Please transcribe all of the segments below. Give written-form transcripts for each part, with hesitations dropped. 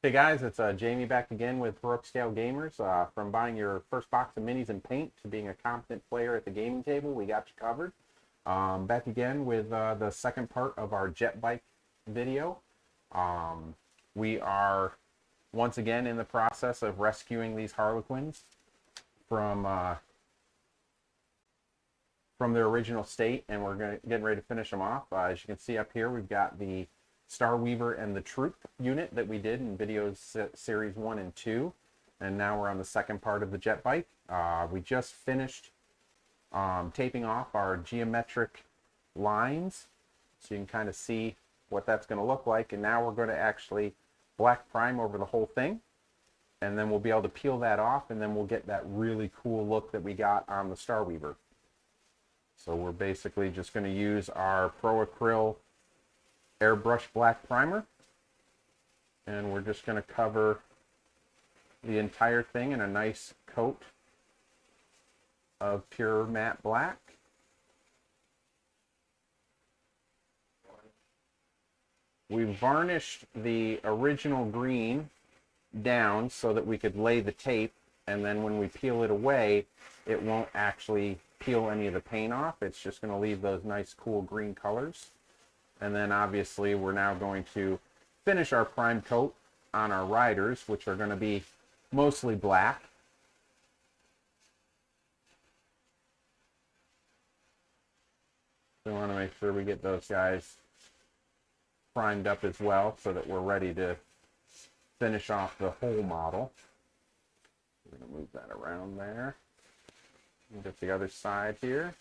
Hey guys, it's Jamie back again with Heroic Scale Gamers. From buying your first box of minis and paint to being a competent player at the gaming table, we got you covered. Back again with the second part of our jet bike video. Um, we are once again in the process of rescuing these Harlequins from uh, from their original state, and we're getting ready to finish them off. As you can see up here, we've got the Skyweaver and the Troop unit that we did in videos series 1 and 2, and now we're on the second part of the jet bike. We just finished taping off our geometric lines, so you can kind of see what that's going to look like, and now we're going to actually black prime over the whole thing, and then we'll be able to peel that off, and then we'll get that really cool look that we got on the Skyweaver. So we're basically just going to use our Pro Acryl airbrush black primer, and we're just going to cover the entire thing in a nice coat of pure matte black. We varnished the original green down so that we could lay the tape, and then when we peel it away, it won't actually peel any of the paint off. It's just going to leave those nice cool green colors. And then obviously we're now going to finish our prime coat on our riders, which are going to be mostly black. We want to make sure we get those guys primed up as well so that we're ready to finish off the whole model. We're going to move that around there. And get the other side here.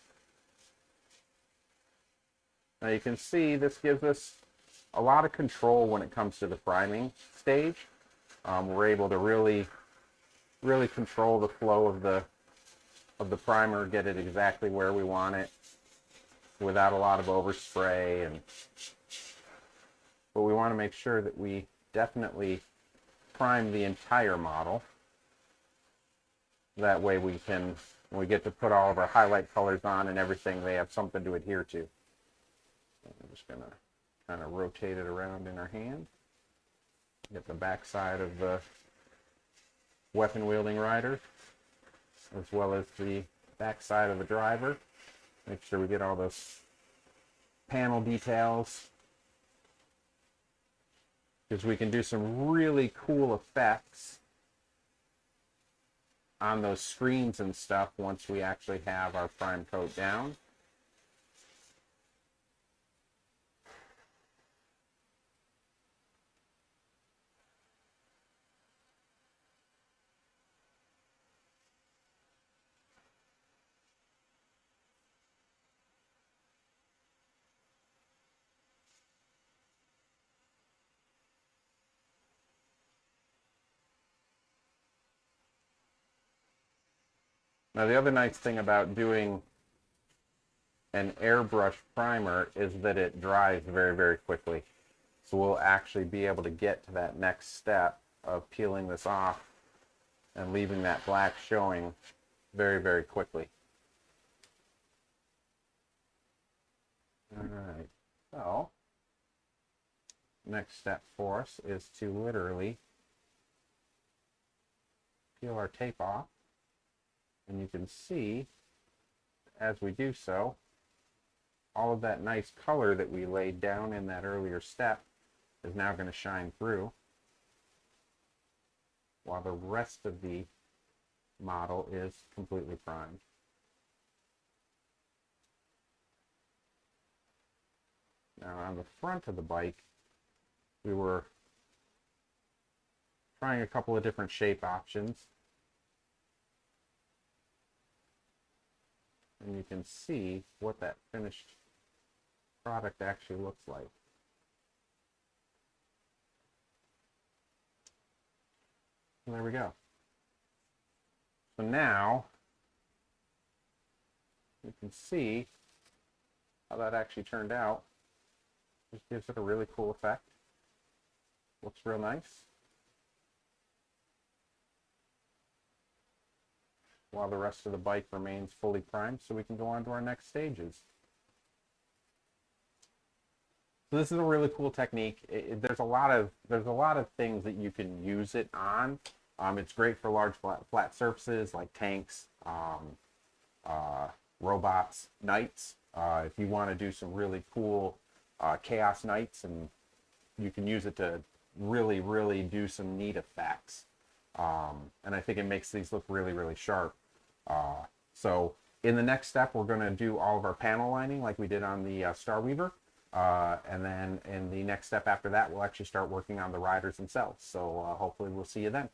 Now you can see this gives us a lot of control when it comes to the priming stage. We're able to really control the flow of the primer, get it exactly where we want it without a lot of overspray. But we want to make sure that we definitely prime the entire model. That way we can, when we get to put all of our highlight colors on and everything, they have something to adhere to. I'm just going to kind of rotate it around in our hand. Get the back side of the weapon-wielding rider, as well as the back side of the driver. Make sure we get all those panel details, because we can do some really cool effects on those screens and stuff once we actually have our prime coat down. Now the other nice thing about doing an airbrush primer is that it dries very quickly. So we'll actually be able to get to that next step of peeling this off and leaving that black showing very quickly. Alright, so next step for us is to literally peel our tape off. And you can see, as we do so, all of that nice color that we laid down in that earlier step is now going to shine through, while the rest of the model is completely primed. Now on the front of the bike, we were trying a couple of different shape options. And you can see what that finished product actually looks like. And there we go. So now you can see how that actually turned out. Just gives it a really cool effect. Looks real nice. While the rest of the bike remains fully primed, so we can go on to our next stages. So this is a really cool technique. There's a lot of things that you can use it on. It's great for large flat surfaces like tanks, robots, knights. If you want to do some really cool chaos knights, and you can use it to really do some neat effects. And I think it makes these look really sharp. So in the next step, we're going to do all of our panel lining like we did on the Starweaver. And then in the next step after that, we'll actually start working on the riders themselves. So hopefully we'll see you then.